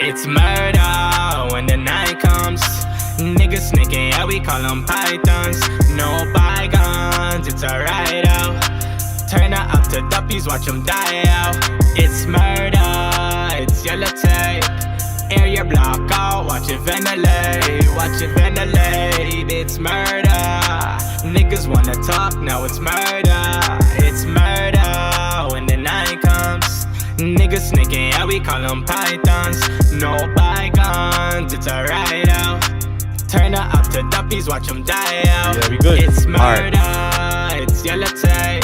It's murder when the night comes. Niggas sneaking, yeah, we call them pythons. No bygones, it's alright out. Turn it up to duppies, watch them die out. It's murder, it's yellow tape. Air your block out, watch it ventilate. Watch it ventilate, it's murder. Niggas wanna talk, now it's murder. It's murder when the night comes. Niggas sneaking, yeah, we call them pythons. No bygones, it's alright out. Turn it up to duppies, watch them die out. Yeah, we good. It's murder, it's yellow tape.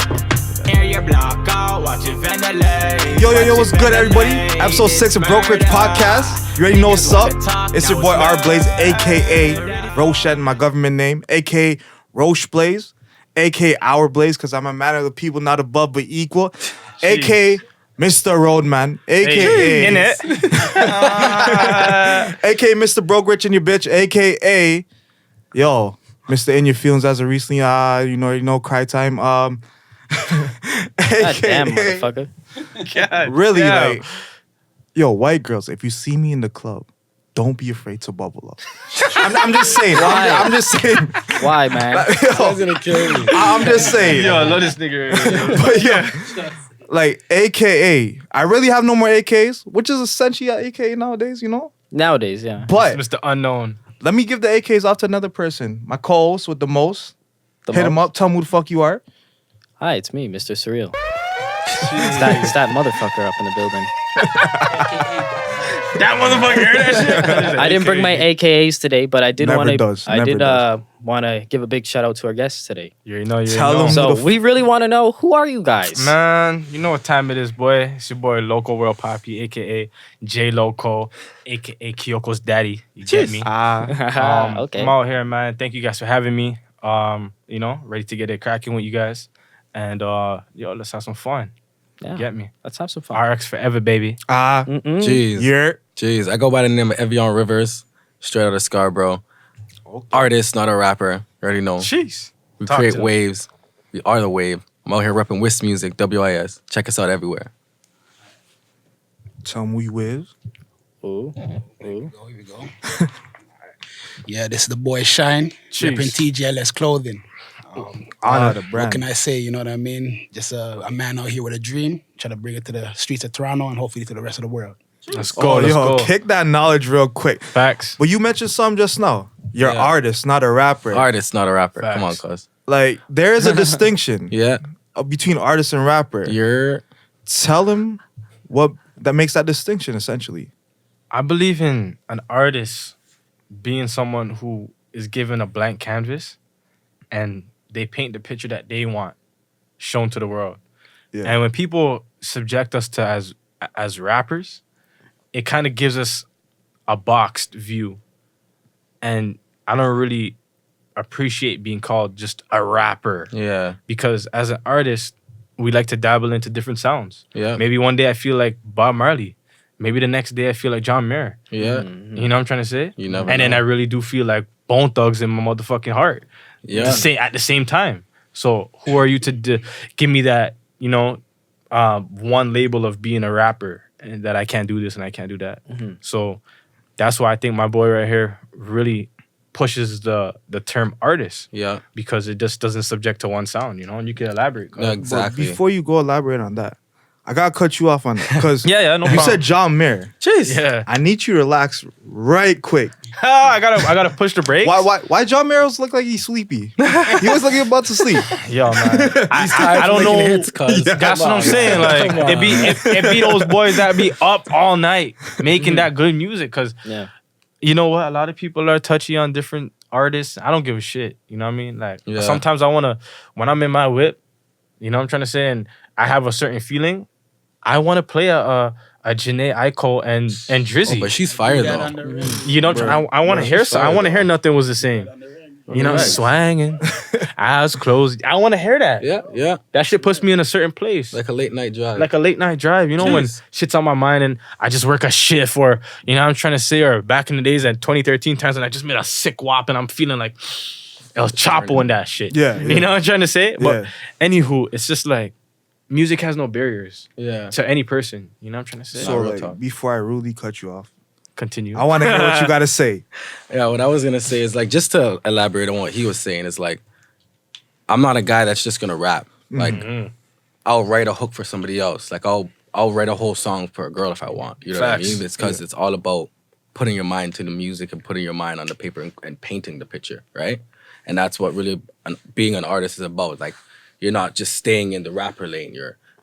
Air your block out, watch it ventilate. Yo, what's good, everybody? Episode 6 of Brokerage Podcast. You already know what's up. It's your boy R Blaze, aka Roshan, my government name, aka Roche Blaze, aka Our Blaze, because I'm a man of the people, not above but equal, aka Mr. Roadman, aka in it. aka Mr. Broke Rich in your bitch, aka Mr. In Your Feelings as of recently, you know, cry time. God damn, motherfucker. God really, damn. like, white girls, if you see me in the club, don't be afraid to bubble up. I'm just saying. I'm just saying. Why, man? That's gonna kill me. I'm just saying. Yo, I love this nigga. But like, AKA, I really have no more AKs, which is essentially an AKA nowadays, you know? Nowadays, yeah. But Mr. Unknown. let me give the AKs off to another person. My co-host with the most. Hit him up. Tell him who the fuck you are. Hi, it's me, Mr. Surreal. It's that motherfucker up in the building. That motherfucker heard that shit? I didn't bring my AKAs today, but I did Never want to. does. I Never did does. want to give a big shout out to our guests today. You know. Tell them. So Who the we really want to know, who are you guys? Man, you know what time it is, boy. It's your boy Loco World Poppy, a.k.a. J Loco, a.k.a. Kyoko's daddy. You get me? Okay. I'm out here, man. Thank you guys for having me. You know, ready to get it cracking with you guys. And, let's have some fun. Yeah. Get me? Let's have some fun. RX forever, baby. Jeez, I go by the name of Evion Rivers, straight out of Scarborough. Okay. Artist, not a rapper. You already know. Jeez. We Talk create to 'em. waves. We are the wave. I'm out here repping Wist Music, WIS. Check us out everywhere. Tell him who you is. Ooh. Here we go. Yeah, this is the boy Shyne, Jeez. repping TGLS clothing. Honor the What brand. can I say? You know what I mean? Just a man out here with a dream, trying to bring it to the streets of Toronto and hopefully to the rest of the world. Let's go. Let's go. Kick that knowledge real quick. Facts. But you mentioned something just now. You're an Yeah. artist, not a rapper. Artist, not a rapper. Facts. Come on, cuz. Like, there is a distinction Yeah. between artist and rapper. You're... Tell him what that makes that distinction, essentially. I believe in an artist being someone who is given a blank canvas and they paint the picture that they want shown to the world. Yeah. And when people subject us to as rappers, it kind of gives us a boxed view. And I don't really appreciate being called just a rapper. Yeah. Because as an artist, we like to dabble into different sounds. Yeah. Maybe one day I feel like Bob Marley. Maybe the next day I feel like John Mayer. Yeah. You know what I'm trying to say? You never And then know. I really do feel like Bone Thugs in my motherfucking heart. Yeah. At the same time. So who are you to give me that, one label of being a rapper and that I can't do this and I can't do that. So that's why I think my boy right here really pushes the term artist Yeah. because it just doesn't subject to one sound, and you can elaborate. No, exactly. But before you go elaborate on that, I gotta cut you off on that. Because Yeah, no you problem. said John Mayer. Jeez. Yeah. I need you to relax right quick. I gotta push the brakes. Why John Mayer look like he's sleepy? He was like he's about to sleep. Yo, man. I don't know. Hits, cuz. That's what I'm saying. Like it be those boys that be up all night making that good music. Cause Yeah. you know what? A lot of people are touchy on different artists. I don't give a shit. You know what I mean? Like Yeah. sometimes I wanna, when I'm in my whip, you know what I'm trying to say, and I have a certain feeling, I wanna play a Janae Aiko and Drizzy. Oh, but she's fire, though. You know, I want to hear something. I want to hear nothing was the same. You know, swanging, eyes closed. I want to hear that. Yeah. That shit puts me in a certain place. Like a late night drive. Like a late night drive, when Jeez. shit's on my mind and I just work a shift or, I'm trying to say, or back in the days at 2013 times and I just made a sick whop and I'm feeling like El Chapo and that shit. Yeah. You know what I'm trying to say? But Yeah. anywho, it's just like, music has no barriers Yeah. to any person. You know what I'm trying to say? So real like, talk. before I rudely cut you off, Continue. I want to hear what you got to say. Yeah, what I was gonna say is like just to elaborate on what he was saying is like, I'm not a guy that's just gonna rap. Like, I'll write a hook for somebody else. Like I'll write a whole song for a girl if I want. You know what I Facts. mean? It's because it's all about putting your mind to the music and putting your mind on the paper and painting the picture, right? And that's what really being an artist is about. Like, you're not just staying in the rapper lane.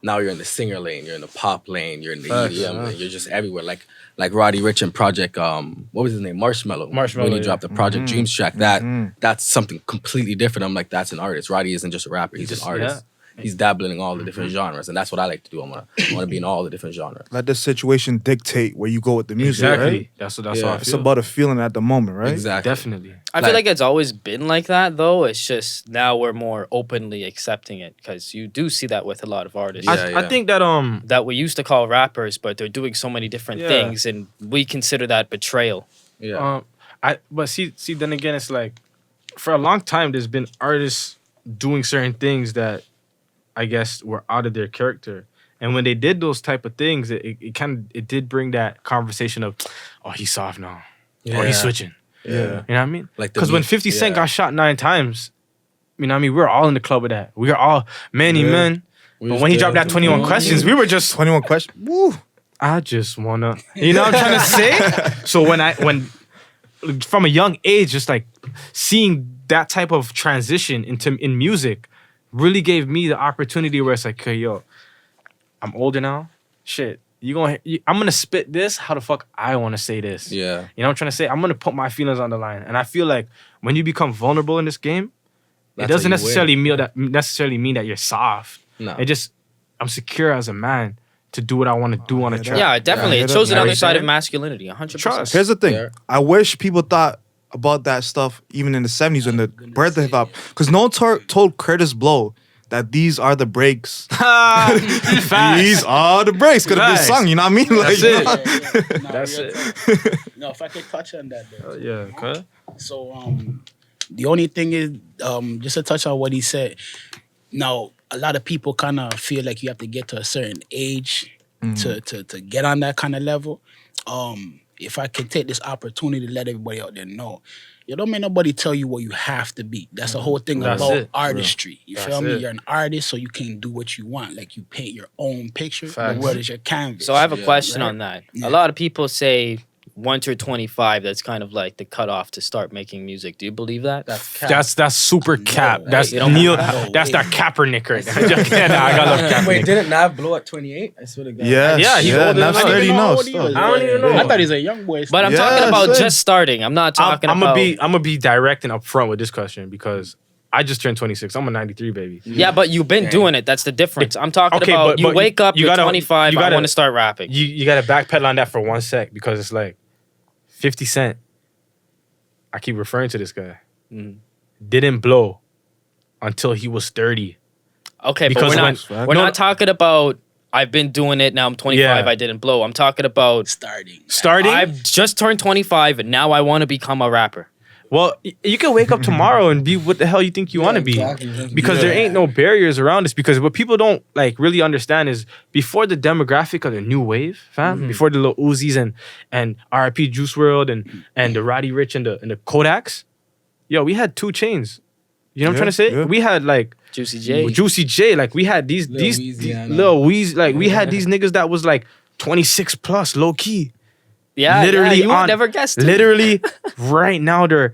Now you're in the singer lane. You're in the pop lane. You're in the EDM lane. You're just everywhere. Like Roddy Ricch and Project, what was his name? Marshmello. When he dropped the Project Dreams track, that's something completely different. I'm like, that's an artist. Roddy isn't just a rapper. He's an artist. He's dabbling in all the different genres, and that's what I like to do. I want to be in all the different genres. Let the situation dictate where you go with the music, Exactly. right? That's how I It's feel. about a feeling at the moment, right? Exactly. Definitely. I feel like it's always been like that, though. It's just now we're more openly accepting it because you do see that with a lot of artists I think that that we used to call rappers, but they're doing so many different things, and we consider that betrayal. Yeah. But see, then again, it's like for a long time there's been artists doing certain things that I guess were out of their character, and when they did those type of things, it did bring that conversation of, oh, he's soft now, or he's switching. Yeah. You know what I mean? Like Because when 50 Cent got shot 9 times, you know what I mean, we were all in the club with that. We were all many men. But when he dropped that 21 questions, we were just 21 questions. Woo. I just wanna, you know what I'm trying to say? So when from a young age, just like seeing that type of transition in music really gave me the opportunity where it's like, okay, yo, I'm older now. Shit, I'm gonna spit this how the fuck I want to say this. Yeah. You know what I'm trying to say? I'm gonna put my feelings on the line. And I feel like when you become vulnerable in this game, That's it doesn't how you necessarily mean that you're soft. No. It just, I'm secure as a man to do what I want to do on a track. Yeah, definitely. Yeah, it shows yeah. another side of Understand? masculinity, 100%. Trust. Here's the thing. Yeah. I wish people thought about that stuff even in the 70s when the birth of hip hop. Because no one told Curtis Blow that these are the breaks. Facts. These are the breaks. Could have been Facts. sung, you know what I mean? Like, That's it. No, That's real it. talk. No, if I could touch on that, though. Yeah, okay. So the only thing is just to touch on what he said. Now, a lot of people kind of feel like you have to get to a certain age to get on that kind of level. If I can take this opportunity to let everybody out there know, you don't make nobody tell you what you have to be. That's the whole thing That's about it. artistry. You That's feel me? it. You're an artist, so you can do what you want. Like you paint your own picture. Facts. The world is your canvas. So I have a question right. on that. Yeah. A lot of people say once you're 25, that's kind of like the cutoff to start making music. Do you believe that? That's super cap. way. That's You don't Neil. have- no That's way. that Kaepernick right there. Nah, I gotta love Kaepernick. Wait, didn't Nav blow at 28? I swear to God. Yes, Yeah, he's older now than us. already how knows old he was. stuff. I don't even know. I thought he's a young boy. But I'm Yeah, talking about same. just starting. I'm not talking I'm about... gonna be direct and upfront with this question because I just turned 26. I'm a 93 baby. Yeah, but you've been doing it. That's the difference. I'm talking Okay, about but you wake up, you you're gotta- 25, you I gotta- want to start rapping. You gotta backpedal on that for 1 sec because it's like 50 Cent. I keep referring to this guy. Didn't blow until he was 30. Okay, Because but we're not talking about I've been doing it, now I'm 25, Yeah. I didn't blow. I'm talking about Starting. I've just turned 25 and now I want to become a rapper. Well, you can wake up tomorrow and be what the hell you think you want to be. exactly. Because there ain't no barriers around this. Because what people don't like really understand is before the demographic of the new wave, fam, before the Lil Uzis and RIP Juice World and the Roddy Ricch and the Kodaks, yo, we had 2 chains. You know what I'm trying to say? yeah. We had like Juicy J. Juicy J, like we had these Weezy, I know. Lil Weezy, like we had these niggas that was like 26 plus, low key. Yeah, Literally you would on- never guessed it. Literally, right now they're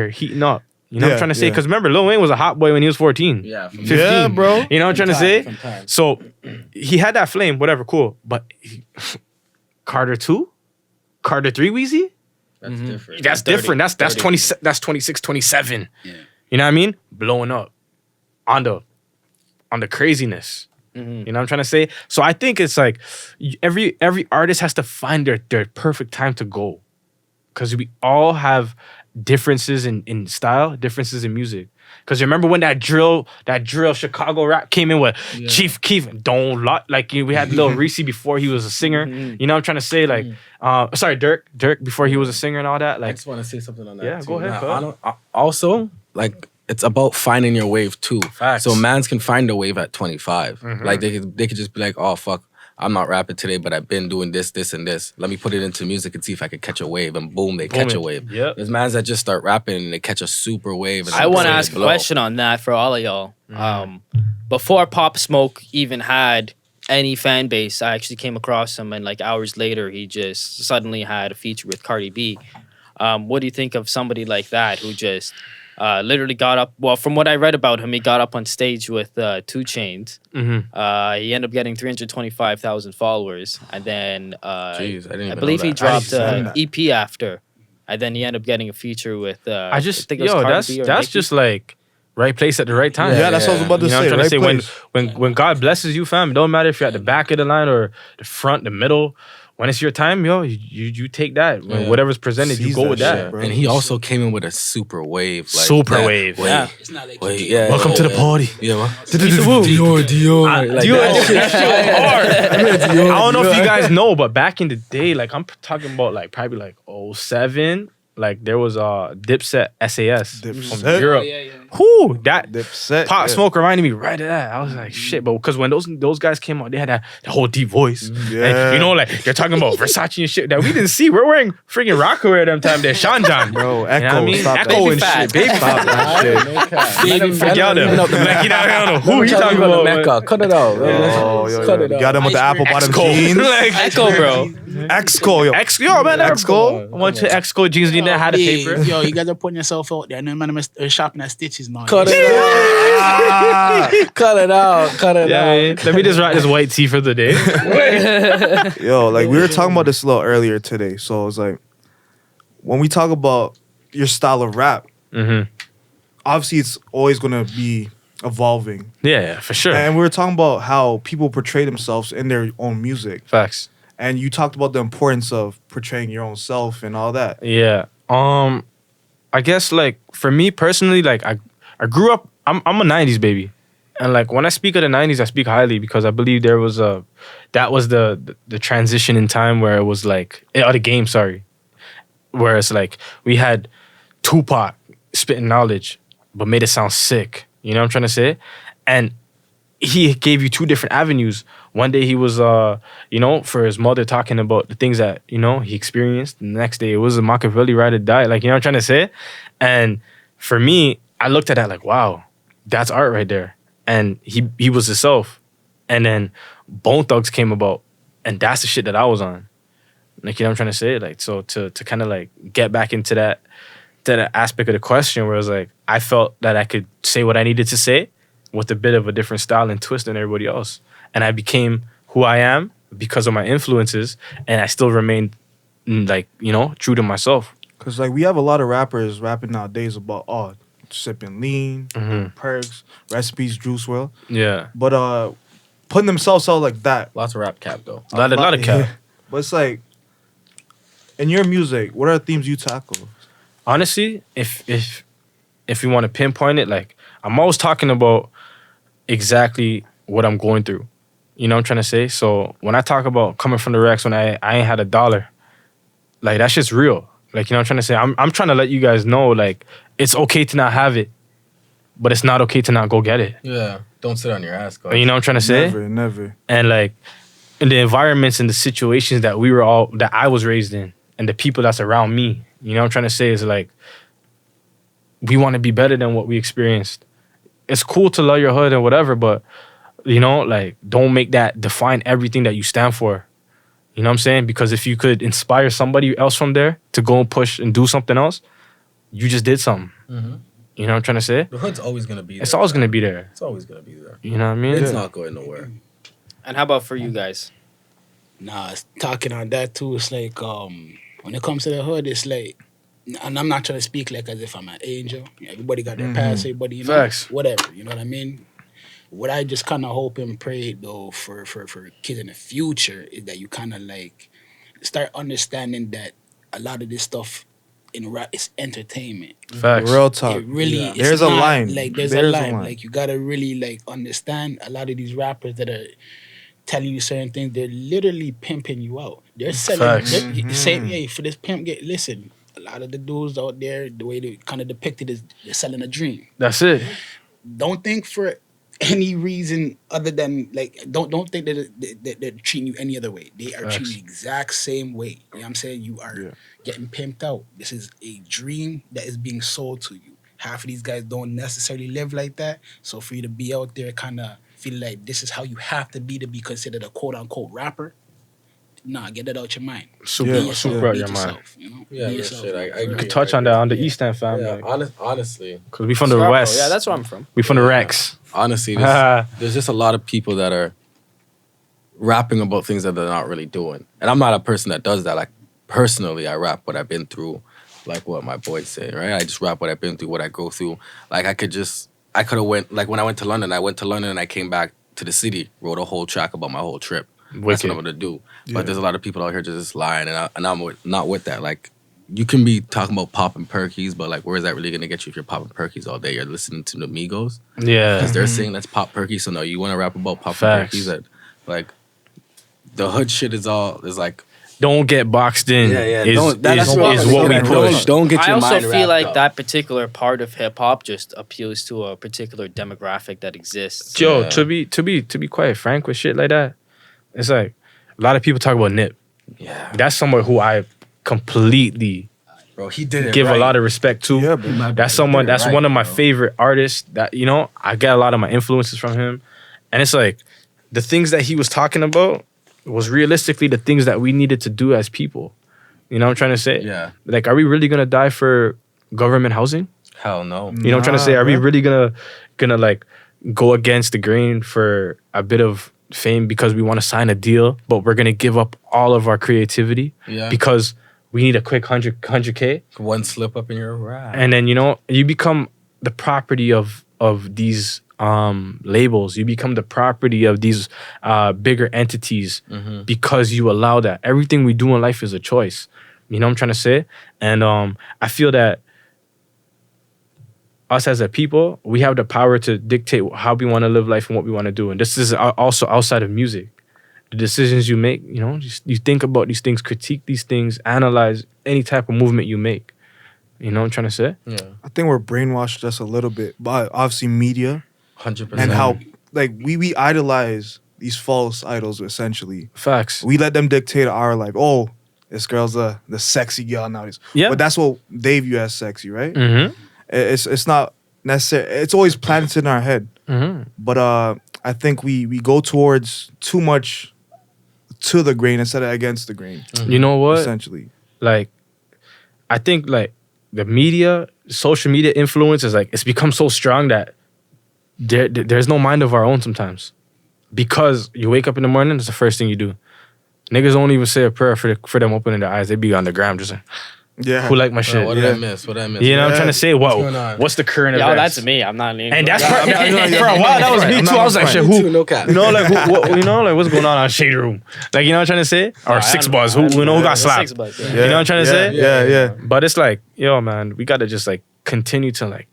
heating up. You know what I'm Yeah, trying to say? yeah. Because remember, Lil Wayne was a hot boy when he was 14. Yeah. From 15. Yeah, bro. You know what I'm trying to say? from time. So he had that flame, whatever, cool. But Carter 2? Carter 3 Weezy? That's different. That's 30, different. That's 30. 20, that's 26, 27. Yeah. You know what I mean? Blowing up on the craziness. You know what I'm trying to say? So I think it's like every artist has to find their perfect time to go. Because we all have differences in style, differences in music. Because remember when that drill Chicago rap came in with Chief Keef, don't lie. Like we had Lil Reese before he was a singer. You know what I'm trying to say? Like, sorry, Dirk before he was a singer and all that. I Like, just want to say something on that. Yeah, too. go ahead, Now, cuz. also, like, it's about finding your wave too. Facts. So mans can find a wave at 25. Like they could just be like, oh fuck, I'm not rapping today, but I've been doing this, this, and this. Let me put it into music and see if I could catch a wave. And boom, they catch a wave. Yep. There's mans that just start rapping and they catch a super wave. And I want to ask a blow. question on that for all of y'all. Before Pop Smoke even had any fan base, I actually came across him, and like hours later, he just suddenly had a feature with Cardi B. What do you think of somebody like that who just literally got up? Well, from what I read about him, he got up on stage with 2 Chainz. He ended up getting 325,000 followers, and then Jeez, I didn't I even believe know he that. dropped I didn't an know that. EP after, and then he ended up getting a feature with. I just think it was Cardi B or that's Nicki. just like right place at the right time. Yeah, that's what I was about to You know what say. I'm trying Right to say? place. When God blesses you, fam, it don't matter if you're at the back of the line or the front, the middle. When it's your time, yo, you take that. When whatever's presented, you Seize go that with shit, that. bro. And he also came in with a super wave. Like Super that. wave. Wait, Yeah. It's not like wait, yeah. Welcome to the party. Yeah, what? Dior. Dior. Like that. I don't know if you guys know, but back in the day, like I'm talking about like probably like 07, like there was Dipset SAS from Dipset? Europe. yeah. Whoo, that Dipset, Pop yeah. Smoke reminded me right of that. I was like, shit, but because when those guys came out, they had that whole deep voice. Yeah. And, you know, like they're talking about Versace and shit that we didn't see. We're wearing freaking Rockaway them time there, Sean John. Bro, You Echo, know what I mean? stop Echo that. and Fat. shit. Baby Stop that shit. Forget them. Like, you know, I don't know who he talking about. man. Mecca. Cut it out. Oh, yo, Cut yo. it out. Got him with the apple bottom X-Cole. jeans. Like, Echo, bro. X-Cole, yo. Yo, man, X-Cole? I went to X-Cole jeans and that had a paper. Yo, you guys are putting yourself out there. No man, I'm shopping at Stitches now. Cut it out. Cut it out. Cut it Yeah, out. man. Let me just rock this white tee for the day. Yo, like we were talking about this a little earlier today. So it's like when we talk about your style of rap, obviously it's always gonna be evolving. Yeah, for sure. And we were talking about how people portray themselves in their own music. Facts. And you talked about the importance of portraying your own self and all that. Yeah. I guess like for me personally, like I grew up. I'm a '90s baby, and like when I speak of the '90s, I speak highly because I believe there was that was the transition in time where it was like the game. Sorry, where it's like we had Tupac spitting knowledge, but made it sound sick. You know what I'm trying to say? And he gave you 2 different avenues. One day he was, you know, for his mother talking about the things that, you know, he experienced. The next day it was a Machiavelli ride or die. Like, you know what I'm trying to say? And for me, I looked at that like, wow, that's art right there. And he was himself. And then Bone Thugs came about. And that's the shit that I was on. Like, you know what I'm trying to say? Like, so to kind of like get back into that aspect of the question where it was like, I felt that I could say what I needed to say with a bit of a different style and twist than everybody else. And I became who I am because of my influences, and I still remained like, you know, true to myself. Because like we have a lot of rappers rapping nowadays about sipping lean, perks, recipes, juice world. Yeah. But putting themselves out like that. Lots of rap cap though. A lot of cap. But it's like in your music, what are the themes you tackle? Honestly, if you want to pinpoint it, like I'm always talking about exactly what I'm going through. You know what I'm trying to say? So when I talk about coming from the Rex when I ain't had $1, like that shit's real. Like, you know what I'm trying to say? I'm trying to let you guys know, like, it's okay to not have it, but it's not okay to not go get it. Yeah. Don't sit on your ass, guys. You know what I'm trying to say? Never. And like in the environments and the situations that I was raised in and the people that's around me, you know what I'm trying to say is like, we want to be better than what we experienced. It's cool to love your hood and whatever, but you know, like don't make that define everything that you stand for. You know what I'm saying? Because if you could inspire somebody else from there to go and push and do something else, you just did something. You know what I'm trying to say? The hood's always gonna be there. It's always going to be there. It's always gonna be there. You know what I mean? It's not going nowhere. And how about for you guys? Nah, talking on that too, it's like when it comes to the hood, it's like, and I'm not trying to speak like as if I'm an angel. Everybody got their past, everybody, you know, Facts. whatever, you know what I mean? What I just kind of hope and pray though for kids in the future is that you kind of like start understanding that a lot of this stuff in rap is entertainment. Facts. Real talk. It really, it's There's a not, line. Like there's a line. Like you gotta really like understand a lot of these rappers that are telling you certain things. They're literally pimping you out. They're selling. Facts. They're saying, hey, for this pimp, listen. A lot of the dudes out there, the way they kind of depicted is they're selling a dream. That's it. Don't think for any reason other than like don't think that they're treating you any other way. They are treating you the exact same way. You know what I'm saying? You are getting pimped out. This is a dream that is being sold to you. Half of these guys don't necessarily live like that. So for you to be out there kind of feel like this is how you have to be considered a quote unquote rapper. Nah, get that out your mind. Super, Be yourself, super out be your yourself, mind. you know? Yeah, Be no yourself. shit. I We agree. could touch on that on the East End fam. Yeah, Like, honestly, cause we from the Scarborough, West. Yeah, that's where I'm from. we from the Rex. honestly, there's just a lot of people that are rapping about things that they're not really doing. And I'm not a person that does that. Like, personally, I rap what I've been through, like what my boys say, right? I just rap what I've been through, what I go through. Like, I could have went, like, when I went to London and I came back to the city, wrote a whole track about my whole trip. That's Wicked. what I'm gonna do. But there's a lot of people out here just lying, and I'm not with that. Like, you can be talking about popping perkies, but like, where is that really gonna get you if you're popping perkies all day? You're listening to the Migos Yeah. because they're saying let's pop perkies. So no, you want to rap about popping Facts. perkies? That like the hood shit is like Don't get boxed in. Is that's what we push. Don't get I your also mind feel wrapped like up. that particular part of hip hop just appeals to a particular demographic that exists. Yo, Yeah. to be quite frank with shit like that, it's like a lot of people talk about Nip. Yeah, That's someone who I completely bro, he did it. give right. a lot of respect to. Yeah, bro. That's someone. That's right, one of my bro. favorite artists. That I get a lot of my influences from him, and it's like the things that he was talking about was realistically the things that we needed to do as people. You know what I'm trying to say? Yeah. Like, are we really gonna die for government housing? Hell no. You know what I'm trying to say? Are we Nah, really gonna like go against the grain for a bit of fame because we want to sign a deal, but we're gonna give up all of our creativity Yeah. because we need a quick 100K? One slip up in your rap. And then you become the property of these labels. You become the property of these bigger entities because you allow that. Everything we do in life is a choice. You know what I'm trying to say? And I feel that us as a people, we have the power to dictate how we want to live life and what we want to do. And this is also outside of music. The decisions you make, you think about these things, critique these things, analyze any type of movement you make. You know what I'm trying to say? Yeah, I think we're brainwashed just a little bit by obviously media 100%. and how like we idolize these false idols essentially. Facts. We let them dictate our life. Oh, this girl's the sexy girl nowadays. Yeah. But that's what they view as sexy, right? Mm-hmm. It's not necessary. It's always planted in our head. Mm-hmm. But I think we go towards too much to the grain instead of against the grain. You know what? Essentially. Like, I think like the media, social media influence is like, it's become so strong that there's no mind of our own sometimes. Because you wake up in the morning, it's the first thing you do. Niggas don't even say a prayer for them opening their eyes. They be on the ground just like, Yeah. who like my shit? What did I miss? What did I miss? You know what I'm trying to say? What's going on? What's the current Yo, events? that's me. I'm not leaning. And that's Yeah, for a while, that was me I'm too. not I was like, shit, Me who? too, no cap. Like what's going on Shade Room? Like, you know what I'm trying to say? Or Six Buzz, who who got slapped? Six Buzz, Yeah. You know what I'm trying to say? Yeah. But it's like, yo, man, we gotta just like continue to like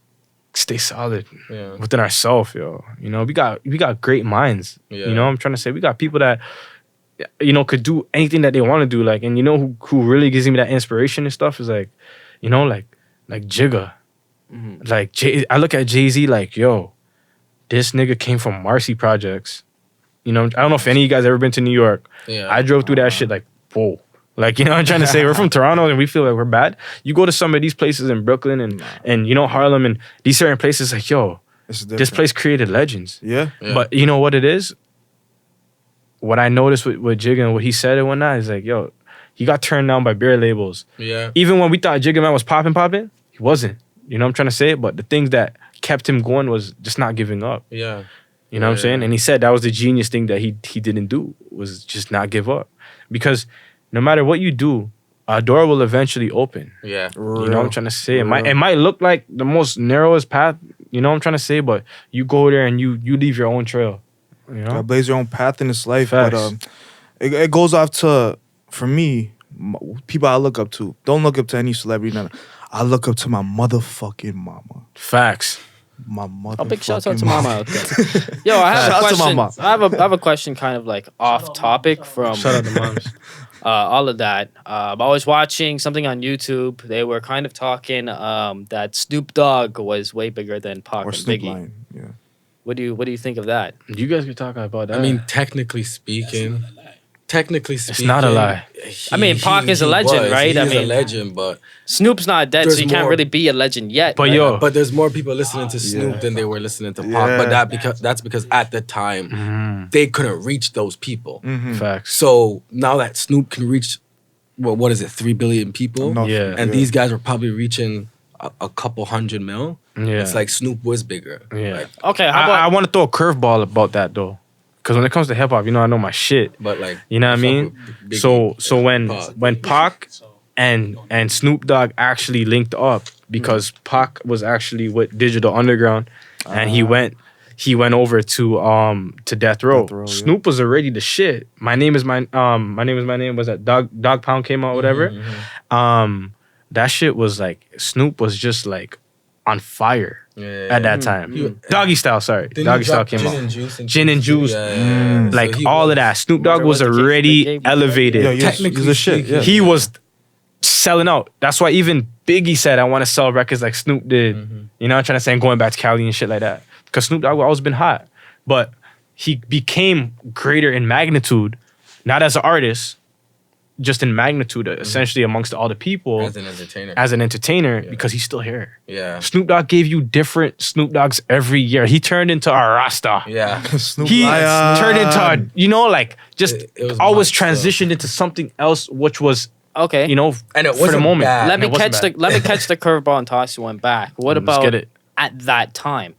stay solid Yeah. within ourselves, yo. We got great minds. Yeah. You know what I'm trying to say? We got people that could do anything that they want to do. Like, and who really gives me that inspiration and stuff is like, like Jigga. Like I look at Jay-Z like, yo, this nigga came from Marcy Projects. I don't know if any of you guys ever been to New York. Yeah. I drove through that shit like, whoa. Like, you know what I'm trying to say? We're from Toronto and we feel like we're bad. You go to some of these places in Brooklyn and Harlem and these certain places like, yo, It's this different. place created legends. Yeah. Yeah. But you know what it is? What I noticed with Jigga and what he said and whatnot is like, yo, he got turned down by beer labels. Yeah. Even when we thought Jigga Man was popping, he wasn't. You know what I'm trying to say? But the things that kept him going was just not giving up. Yeah. You know what I'm saying? And he said that was the genius thing that he didn't do, was just not give up. Because no matter what you do, a door will eventually open. Yeah. You know what I'm trying to say? It might look like the most narrowest path, you know what I'm trying to say? But you go there and you leave your own trail. You know? Blaze your own path in this life. Facts. But it goes off to, for me, people I look up to. Don't look up to any celebrity. No. I look up to my motherfucking mama. Facts. My motherfucking big shout out to mama out there. Yo, I have Shout a out to question. mama. I have a question kind of like off topic from Shout out to moms. all of that. I was watching something on YouTube. They were kind of talking that Snoop Dogg was way bigger than Pac Or and Snoop Biggie. Lion. Yeah. What do you think of that? You guys can talk about that. I mean, technically speaking, it's not a lie. I mean, Pac is a legend, right? He I is a mean- legend, but Snoop's not dead, so There's you can't more. really be a legend yet. But right? yo, but there's more people listening to Snoop than they were listening to Pac. But that's because at the time they couldn't reach those people. facts. So now that Snoop can reach, what is it, 3 billion people? No, Yeah. And these guys were probably reaching a couple 100 mil. Yeah. It's like Snoop was bigger. Yeah. Like, Okay, how I about want to throw a curveball about that though, because when it comes to hip hop, I know my shit. but like, You know what I fuck mean? with Biggie So and when Pac. Pac and Snoop Dogg actually linked up, because Pac was actually with Digital Underground, and he went over to Death Row. Death Row, yeah. Snoop was already the shit. My name is my name was that Dog Pound came out, whatever. That shit was like, Snoop was just like on fire at that time. Doggy Style, sorry. Didn't Doggy he Style drop came Gin out. and Juice? Gin and Juice. Yeah. Like So he all was- of that. Snoop Dogg Wonder was what the case with already Big Gay was. elevated. Yo, he was Technically a shit. speaking, Yeah. He was selling out. That's why even Biggie said, I want to sell records like Snoop did. You know what I'm trying to say? And going back to Cali and shit like that. Because Snoop Dogg always been hot. But he became greater in magnitude, not as an artist, just in magnitude, essentially amongst all the people as an entertainer. as an entertainer, because he's still here. Yeah. Snoop Dogg gave you different Snoop Doggs every year. He turned into a Rasta. Yeah. Snoop He Lion. turned into, like, just It was always mad stuff. transitioned into something else, which was, okay? And it for the wasn't moment. bad. let me it wasn't catch bad. the catch the curveball and toss you one back. What Let's about get it. at that time?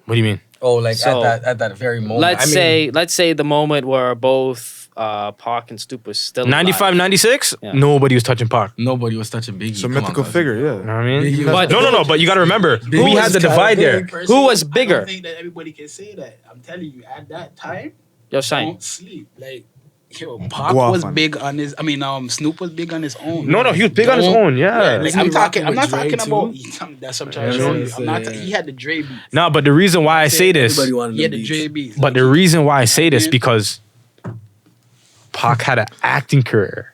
What do you mean? Oh, like So, at that very moment. Let's say the moment where both Pac and Snoop was still 95, alive. 96? Yeah. Nobody was touching Pac. nobody was touching Biggie. It's a Come on, mythical guys. figure, yeah. You know what I mean? Biggie was- But- No, but you got to remember, we was had the kinda divide there. big. Who was I bigger? don't think that everybody can say that. I'm telling you, at that time, Yo, Shyne. don't sleep. Like, yo, Pac Go off was on it. big on his. I mean, Snoop was big on his own. No, he was big on his Don't- own, yeah. like, Snoop I'm talking. rocking I'm not with Dre, talking about. too. That's what I'm trying to Yeah, show yeah, you. I'm not. yeah. He had the Dre beats. No, but the reason why I say this, Everybody wanted He had them the beats. Dre beats. but the reason why I say this, because Pac had an acting career.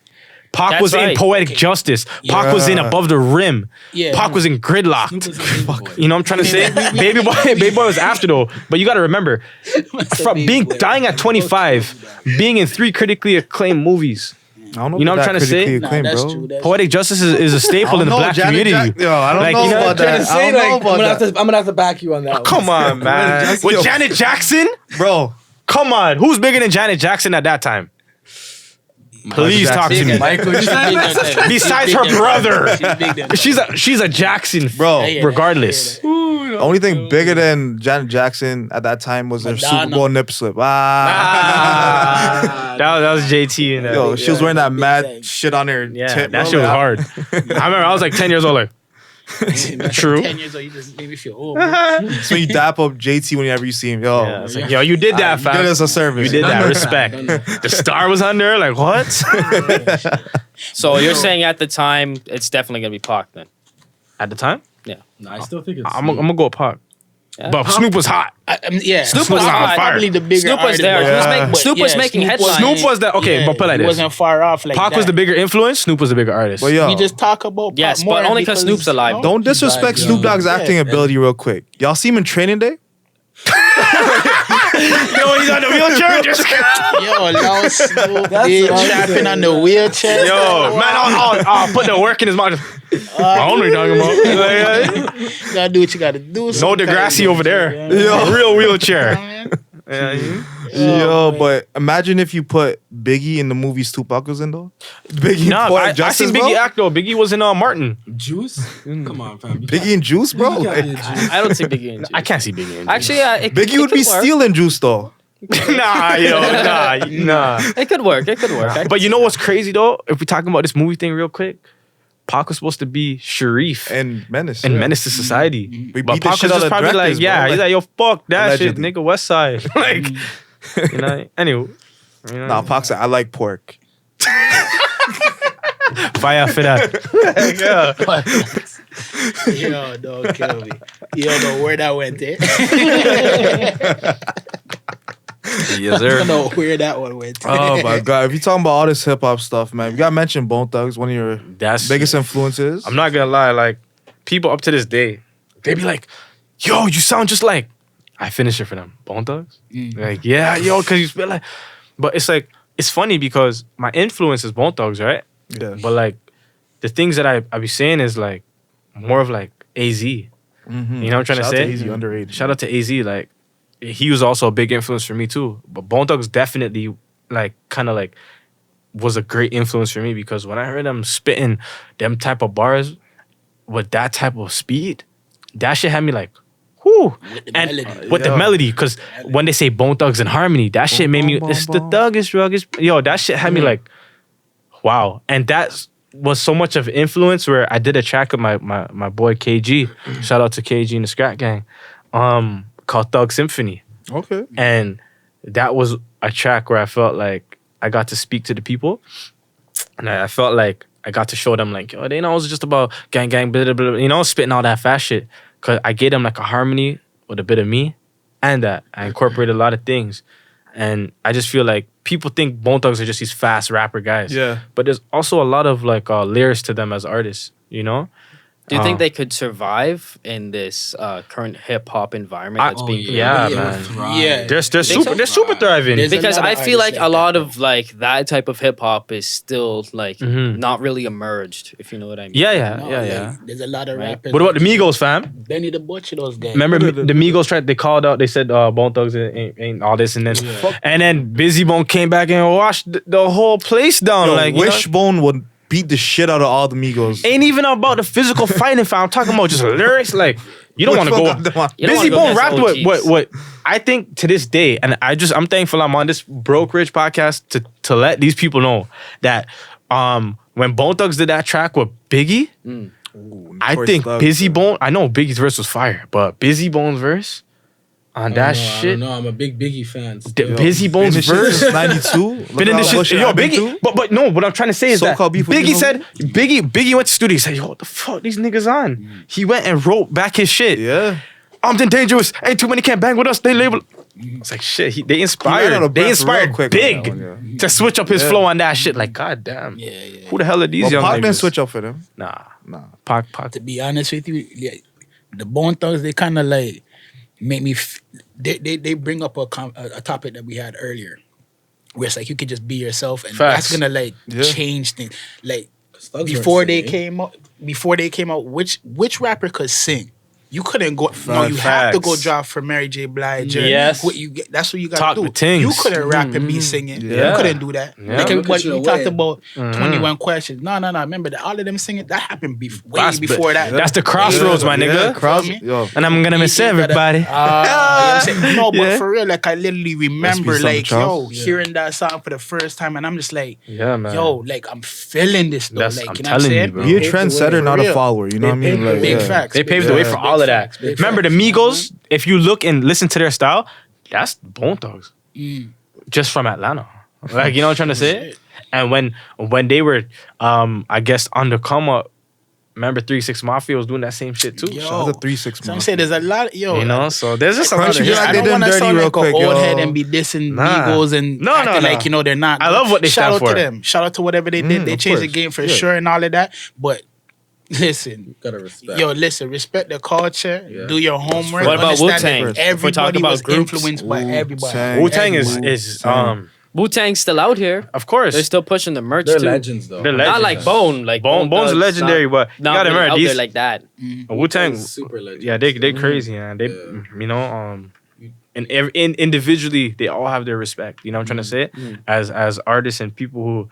Pac That's was in right. Poetic Justice. Pac was in Yeah. Above the Rim. Yeah. Pac was in Snoop Gridlocked. was a big boy. You know what I'm trying to say? Baby Boy was after though. But you got to remember, from dying at 25, being in 3 critically acclaimed movies. I don't know You know if what I'm trying to say? critically Nah, acclaimed, that's bro. true. That's Poetic Justice is a staple in the black community. Yo, I don't Like, know you know, about Trying to that. say, I don't know like, about that. I'm gonna have to back you on that. Come on, man. Jackson, With yo. Janet Jackson? Bro, Come on. Who's bigger than Janet Jackson at that time? Please talk to me. Michael Jackson. Besides her brother. She's big then. She's a Jackson, bro. Yeah, regardless. The only thing bigger than Janet Jackson at that time was her Madonna. Super Bowl nip slip. That was JT and that. Yo, she was wearing that mad Big shit on her Yeah, tip. that bro. shit was hard. I remember I was like 10 years old. Like, True. 10 years old, you just made me feel old. Bro. So you dap up JT whenever you see him. Yo, yeah, it's like, yo, you did that, you fam. did us a service. You did that. Respect. The star was under. Like, what? So you're saying at the time it's definitely gonna be Pac then? At the time, No, I still think it's. I'm gonna go with Pac. Yeah. But Snoop was hot. Yeah, Snoop was on fire. probably the bigger. Snoop was there. artist, He was but- making- but Snoop was making headlines. Snoop was the okay, but put it like he this. wasn't far off. Like Pac was the that. bigger influence. Snoop was the bigger artist. But yo, We just talk about Pac Yes, more but only 'cause Snoop's alive. don't disrespect Yo. Snoop Dogg's acting Yeah. ability real quick. Y'all see him in Training Day? Yo, he's on the wheelchair. Just Yo, now Snoop That's is what I'm trapping saying. on the wheelchair. yo, man, I'll put the work in his mouth. I don't know what you're talking about. You gotta do what you gotta do. No sometimes. Degrassi over there. Yo. Real wheelchair. Yeah. Yo, but imagine if you put Biggie in the movies Tupac was in though. Biggie, Nah, Poetic I Justice, seen bro? Biggie act though. Biggie was in Martin. Juice? Come on, fam. You Biggie and Juice, bro. can't Like, be a Juice. I don't see Biggie in I can't see Biggie. In Actually, it Biggie would could be work. stealing Juice though. nah, yo, nah. It could work. It could work. But you know what's crazy though? If we're talking about this movie thing real quick, Pac was supposed to be Sharif And Menace. and yeah. Menace to Society. We But beat the Pac shit was out just of probably directors, like, yeah, bro. he's like, yo, fuck that Allegedly. shit, nigga, West Side. Like, you know, anyway. You know, Nah, Pac said, I like pork. fire for that. Yeah. Yo, don't kill me. You don't know where that went, eh? Yes, You sir. don't know where that one went. Oh my god. If you're talking about all this hip hop stuff, man, you gotta mention Bone Thugs, one of your That's biggest influences. I'm not gonna lie, like people up to this day, they be like, "Yo, you sound just like I finish it for them. Bone Thugs? Like, yeah, yo, because you spit like... But it's like, it's funny because my influence is Bone Thugs, right? Yeah. But like, the things that I be saying is like, more of like AZ. You know what I'm trying Shout to out say? to AZ, underrated. Shout out to AZ. Like, he was also a big influence for me too. But Bone Thugs definitely, like, kind of like, was a great influence for me because when I heard them spitting them type of bars with that type of speed, that shit had me like, whoo. With the And melody. with the melody, because when they say Bone Thugs and harmony, that shit made me, it's the thuggish, ruggish. Yo, that shit had me like, wow. And that was so much of influence where I did a track with my boy KG. Shout out to KG and the Scrap Gang. Called Thug Symphony. Okay. And that was a track where I felt like I got to speak to the people. And I felt like I got to show them like, yo, they know it's just about gang, blah, blah, blah, you know, spitting all that fast shit. Cause I gave them like a harmony with a bit of me and that. I incorporated a lot of things. And I just feel like people think Bone Thugs are just these fast rapper guys. Yeah. But there's also a lot of like lyrics to them as artists, you know? Do you think they could survive in this current hip hop environment that's being created? yeah, They would man. thrive. Yeah. They're so? super thriving. There's a Because lot I of feel like artists a lot that, of like that type of hip hop is still like Mhm. not really emerged, if you know what I mean. Yeah. There's a lot of Right. rappers. What about the Migos, fam? Benny the Butcher, those guys. Remember the Migos tried? They called out. They said Bone Thugs ain't all this, and then Busy Bone came back and washed the whole place down. Yo, like you know? Wishbone would beat the shit out of all the Migos. Ain't even about the physical fighting, fam. I'm talking about just lyrics. Like you don't want to Wishbone got them go. on. You don't Busy wanna go Bone against rapped OGs. what I think to this day, and I'm thankful I'm on this Broke Rich podcast to let these people know that when Bone Thugs did that track with Biggie, I Notorious think Thugs, Busy man. Bone. I know Biggie's verse was fire, but Busy Bone's verse on that shit. No, I'm a big Biggie fan. The still. Busy Been in Bone's this shit verse. since 92. Been in this shit. Yo, Biggie. But no, what I'm trying to say is that So-called beef with Biggie you know said Biggie went to studio. He said, "Yo, what the fuck these niggas on?" He went and wrote back his shit. Yeah. I'm then dangerous. Ain't too many can't bang with us. They label. It's like shit. They He ran out inspired. of They breath inspired real quick on Big that one, to switch up his Yeah. flow on that shit. Like god damn. Yeah. Who the hell are these Well, young Pac niggas? didn't switch up for them. Nah. Nah. Pac. To be honest with you, yeah, the Bone Thugs, they kind of like make me. They bring up a topic that we had earlier, where it's like you could just be yourself, and Facts. that's gonna like Yeah. change things. Like Thugs before weren't they singing. came out, which rapper could sing? You couldn't go. No, you have to go Facts. drop for Mary J. Blige. Yes. That's what you got Talk to the do. things. You couldn't rap and be singing. Yeah. You couldn't do that. Yeah. Like Look everybody, at you we away. talked about 21 Questions. No. Remember that all of them singing that happened way That's- before that. That's the crossroads, my nigga. Cross, Me? yo. And I'm gonna miss everybody. You know what I'm saying? No, but Yeah. for real, like I literally remember, something, like Charles. hearing that song for the first time, and I'm just like, Yeah, man. yo, like I'm feeling this though. That's- Like I'm you know what I'm telling you, saying? bro. Be a Paved the way, trendsetter, for not a real. follower. You know what I mean? Like, Big yeah. facts. They paved the way for all of that. Big Remember the facts. Migos? If you look and listen to their style, that's Bone Thugs. Just from Atlanta. Like, you know what I'm trying to say? And when they were, I guess, on the come up, remember 3-6 Mafia was doing that same shit too. Yo. Shout out to 3-6 So I'm saying there's a lot, yo. You know? So there's just a lot Crunchy of be Yeah, like I they don't done want to dirty sound real like quick, an old yo. head and be dissing Nah. Migos and No, acting no. like you know they're not. I love what they Shout stand out for. to them. Shout out to whatever they did. They of changed the course. game for Yeah. sure and all of that. But listen, Gotta respect. yo, listen, respect the culture. Yeah. Do your homework. What about understand that Wu-Tang? If we're Everybody talking about was groups, influenced by everybody. Wu-Tang. Wu-Tang Everybody. is Wu-Tang's still out here. of course. They're still pushing the merch They're too. legends though. They're Not legends. like Bone. Like Bone's Thugs, legendary, but you not gotta really remember out these there like that. Wu-Tang, Super legends. yeah, they crazy, man. They, you know, and individually, they all have their respect. You know what I'm trying to say? As artists and people who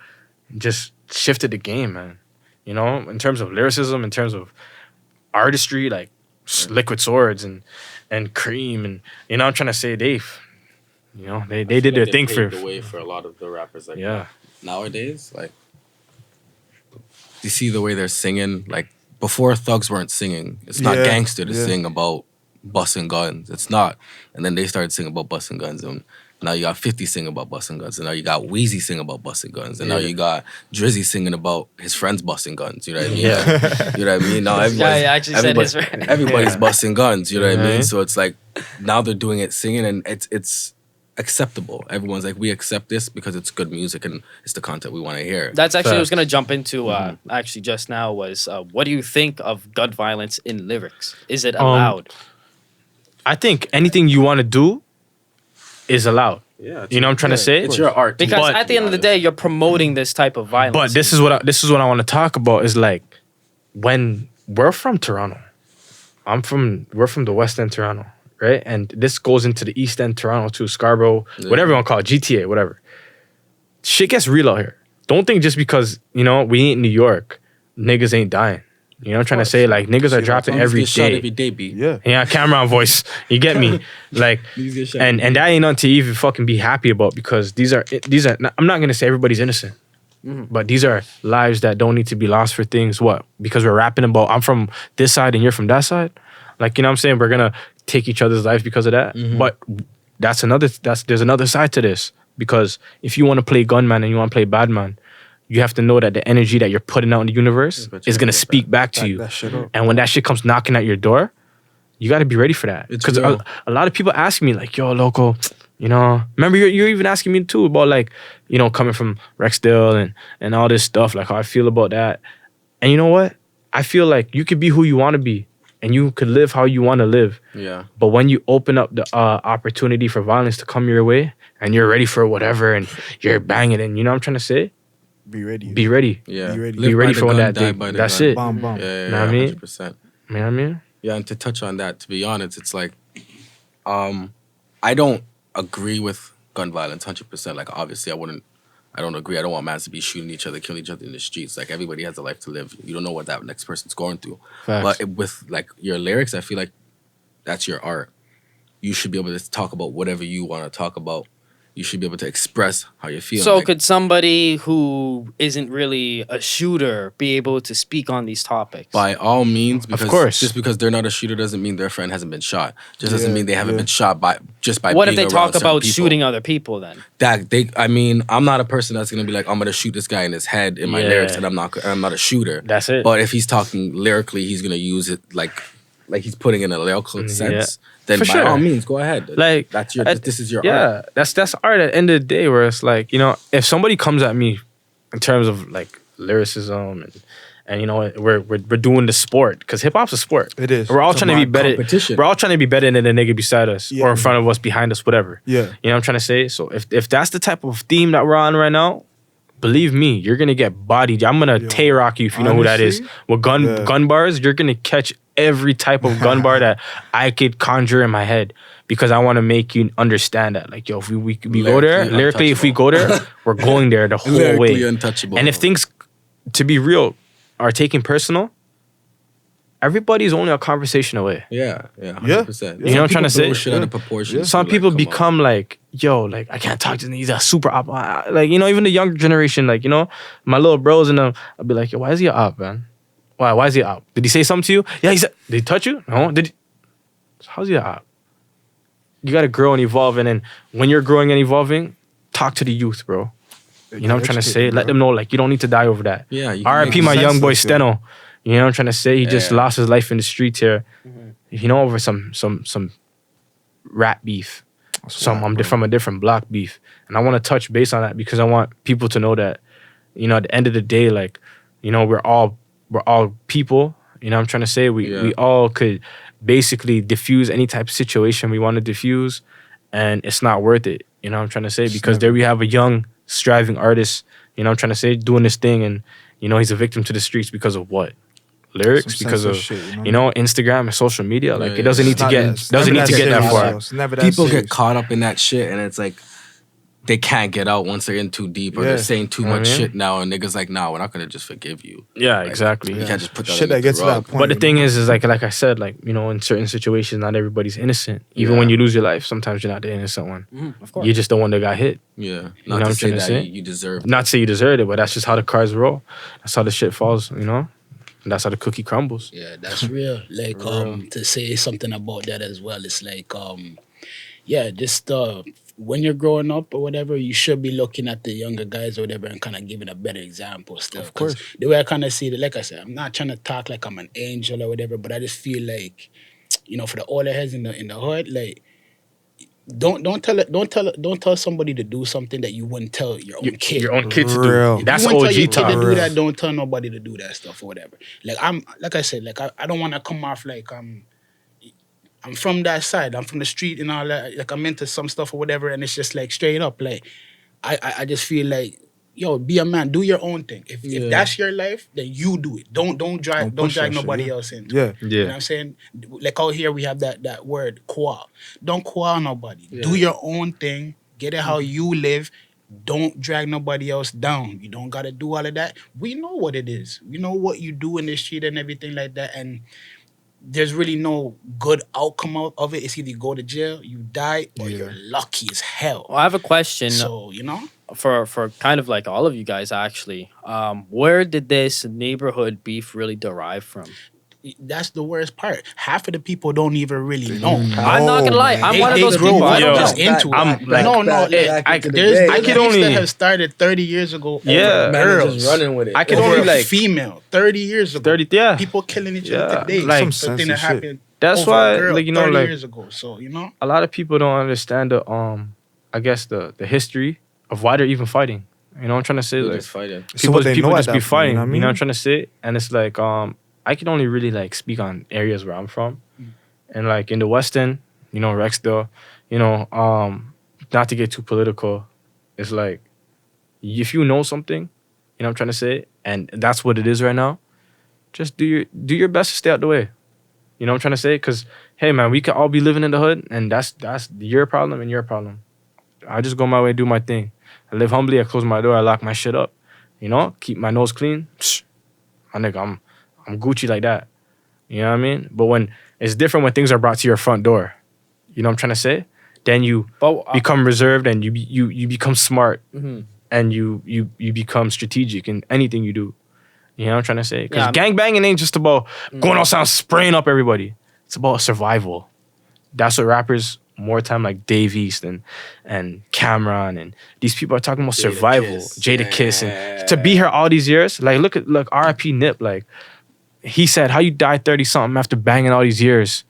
just shifted the game, man. You know, in terms of lyricism, in terms of artistry, like Liquid Swords and Cream, and you know what I'm trying to say? They did their thing for the way for a lot of the rappers. Like yeah. nowadays, like you see the way they're singing. Like before, thugs weren't singing. It's not Yeah, gangster to yeah. sing about busting guns. It's not. And then they started singing about busting guns, and now you got 50 singing about busting guns, and now you got Weezy singing about busting guns, and now you got Drizzy singing about his friends busting guns. You know what I mean? Yeah. You know what I mean? Now Yeah, everybody's, I actually said his friend. everybody's Yeah. busting guns. You know what I mean? Mhm. So it's like now they're doing it singing, and it's acceptable. Everyone's like, we accept this because it's good music and it's the content we want to hear. That's actually what I was Facts. gonna jump into. Actually, just now was what do you think of gun violence in lyrics? Is it allowed? I think anything you want to do is allowed. Yeah, You know what I'm trying to say? It's your art. too, Because But- at the end of the day, you're promoting this type of violence. But this is what I want to talk about is like when we're from Toronto. We're from the West End Toronto, right? And this goes into the East End Toronto too, Scarborough, whatever you want to call it, GTA, whatever. Shit gets real out here. Don't think just because, you know, we ain't New York, niggas ain't dying. You know what I'm trying to say? Like niggas are dropping every Get shot day. every day, B. Yeah. Yeah, Cameron voice. You get me? Like, Niggas get shot and that ain't nothing to even fucking be happy about because these are. I'm not gonna say everybody's innocent, but these are lives that don't need to be lost for things. What? Because we're rapping about I'm from this side and you're from that side. Like, you know what I'm saying? We're gonna take each other's lives because of that. But there's another side to this because if you want to play gunman and you want to play badman, you have to know that the energy that you're putting out in the universe is gonna speak back to you. that shit up. And when that shit comes knocking at your door, you got to be ready for that. It's Because real. a lot of people ask me like, "Yo, Loco, you know, remember you're even asking me too about like, you know, coming from Rexdale and all this stuff, like how I feel about that." And you know what? I feel like you could be who you want to be, and you could live how you want to live. Yeah. But when you open up the opportunity for violence to come your way, and you're ready for whatever, and you're banging, and you know what I'm trying to say? Be ready. Be ready. Yeah. Be ready. Be ready by the for when gun, that die day. by the That's gun. it. Bomb, bomb. Yeah, Know what I mean? 100%. You know what I mean? Yeah, and to touch on that, to be honest, it's like, I don't agree with gun violence 100%. Like, obviously, I don't agree. I don't want mans to be shooting each other, killing each other in the streets. Like, everybody has a life to live. You don't know what that next person's going through. Facts. But with, like, your lyrics, I feel like that's your art. You should be able to talk about whatever you want to talk about. You should be able to express how you feel. So like, could somebody who isn't really a shooter be able to speak on these topics? by all means, because course. just because they're not a shooter doesn't mean their friend hasn't been shot. Just doesn't Yeah, mean they haven't yeah. been shot by What if being they around talk certain about people. shooting other people then? I'm not a person that's gonna be like, I'm gonna shoot this guy in his head in my Yeah. lyrics, and I'm not a shooter. That's it. But if he's talking lyrically, he's gonna use it like he's putting in a lyrical sense. Then For by sure. all means, go ahead. Like, that's this is your yeah, art. that's art at the end of the day where it's like, you know, if somebody comes at me in terms of like lyricism and you know, we're doing the sport because hip hop's a sport. It is. We're all It's trying to be about better. competition. We're all trying to be better than the nigga beside us Yeah. or in front of us, behind us, whatever. Yeah. You know what I'm trying to say? So if that's the type of theme that we're on right now, believe me, you're gonna get bodied. I'm gonna rock you if you know who that is. Honestly, With gun bars, you're gonna catch every type of gun bar that I could conjure in my head because I want to make you understand that. Like, yo, if we go there, lyrically, if we go there, we're going there the whole Lyrically way. untouchable. And if things, to be real, are taken personal, everybody's only a conversation away. yeah, 100%. You know what I'm trying to say? Shit out of proportion. Some to, people come on. become like, yo, like I can't talk to him. He's a super op. Like, you know, even the younger generation, like, you know, my little bros and them, I'll be like, yo, why is he a op, man? Why is he a op? Did he say something to you? Yeah, he said, did he touch you? No. Did he? So how's he a op? You gotta grow and evolve, and then when you're growing and evolving, talk to the youth, bro. You know what I'm trying to say? Let them know, like, you don't need to die over that. Yeah, you can R.I.P. make my young boy senseless, Steno. You know what I'm trying to say? He just Yeah. lost his life in the streets here. You know, over some rat beef. I'm from a different block beef. And I want to touch base on that because I want people to know that, you know, at the end of the day, like, you know, we're all people. You know what I'm trying to say? We all could basically diffuse any type of situation we want to diffuse, and it's not worth it. You know what I'm trying to say? Because there we have a young, striving artist, you know what I'm trying to say, doing this thing, and, you know, he's a victim to the streets because of what? Lyrics, Some because of, senseless shit, you know, Instagram and social media. Like, Yeah, it doesn't yeah. need to It's get not- doesn't never need to get that serious, far. though. It's never that People serious. get caught up in that shit, and it's like they can't get out once they're in too deep, or Yeah. they're saying too much Mhm. shit now, and niggas like, nah, we're not gonna just forgive you. Yeah, Like, exactly. You can't just put that Shit on that gets to that rug. point. But the you thing know? is like I said, like, you know, in certain situations, not everybody's innocent. Even Yeah. when you lose your life, sometimes you're not the innocent one. Of course. You're just the one that got hit. Yeah, know not what to I'm say trying to that say? you deserve. Not to say you deserved it, but that's just how the cards roll. That's how the shit falls, you know? And that's how the cookie crumbles. Yeah, that's real. Like to say something about that as well. It's like yeah, just when you're growing up or whatever, you should be looking at the younger guys or whatever and kind of giving a better example still. Of course. The way I kind of see it, like I said, I'm not trying to talk like I'm an angel or whatever, but I just feel like, you know, for the older heads in the hood, like don't tell somebody to do something that you wouldn't tell your own kid. Your own kid to Real. do. That's you wouldn't tell your OG kid to talk. do Real. that. Don't tell nobody to do that stuff or whatever. Like I said, like I don't want to come off like I'm from that side. I'm from the street and all that. Like I'm into some stuff or whatever, and it's just like straight up. Like I just feel like, yo, be a man, do your own thing. If that's your life, then you do it. Don't drag push that nobody shit, else into Yeah. it. You know what I'm saying? Like out here we have that word qua. Don't qua nobody. Do your own thing. Get it how you live. Don't drag nobody else down. You don't gotta do all of that. We know what it is. We know what you do in the street and everything like that. And there's really no good outcome of it. It's either you go to jail, you die, or you're lucky as hell. Well, I have a question So, you know? for kind of like all of you guys actually. Where did this neighborhood beef really derive from? That's the worst part. Half of the people don't even really know. I'm not gonna lie. I'm one of those grow people. I up don't just know. into it. I'm like- There's I could beefs only- that have started 30 years ago. Yeah. over Man, they're girls. just running with it. I could Over only a like female 30 years ago. 30. Yeah. People killing each Yeah, other today. like- Some something that sensitive shit. happened. That's over why, a girl like, you know, 30 like- years ago. So you know, A lot of people don't understand the I guess the history of why they're even fighting. You know what I'm trying to say? They're Like just fighting. So what they people know at just that be point, fighting. you know what I You know what I'm mean? trying to say? And it's like I can only really like speak on areas where I'm from. And like in the West End, you know, Rexdale, you know, not to get too political, it's like if you know something, you know what I'm trying to say, and that's what it is right now, just do your best to stay out the way. You know what I'm trying to say? Because hey man, we could all be living in the hood, and that's your problem and your problem. I just go my way, do my thing. I live humbly, I close my door, I lock my shit up. You know, keep my nose clean. Psh, my nigga, I'm Gucci like that. You know what I mean? But when it's different when things are brought to your front door. You know what I'm trying to say? Then you But become reserved and you become smart mm-hmm. and you become strategic in anything you do. You know what I'm trying to say? Because Yeah, gangbanging ain't just about going outside and spraying up everybody. It's about survival. That's what rappers more time like Dave East and Cameron and these people are talking about survival. Kiss. Jada Kiss. And to be here all these years, like look R.I.P. Nip, like he said, how you die 30-something after banging all these years?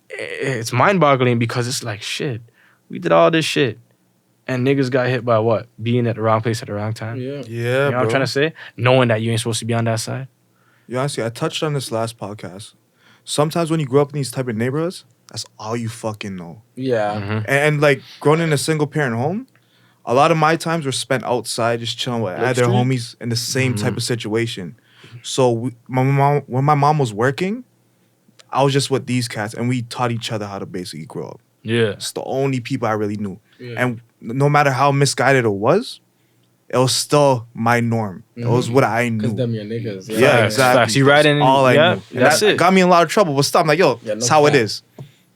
It's mind-boggling because it's like, shit, we did all this shit. And niggas got hit by what? Being at the wrong place at the wrong time. Yeah. Yeah, You know bro. what I'm trying to say? Knowing that you ain't supposed to be on that side. Yeah, honestly, I touched on this last podcast. Sometimes when you grow up in these type of neighborhoods, that's all you fucking know. Yeah. Mm-hmm. And like growing in a single parent home, a lot of my times were spent outside just chilling with other Street? homies in the same type of situation. So when my mom was working, I was just with these cats and we taught each other how to basically grow up. Yeah. It's the only people I really knew. Yeah. And no matter how misguided it was still my norm. It was what I Because knew. them your niggas. Yeah, Facts, exactly. facts. You riding in, all I yeah, knew. And that's that it. got me in a lot of trouble. But stop, I'm like, yo, Yeah, no that's how it cap. is.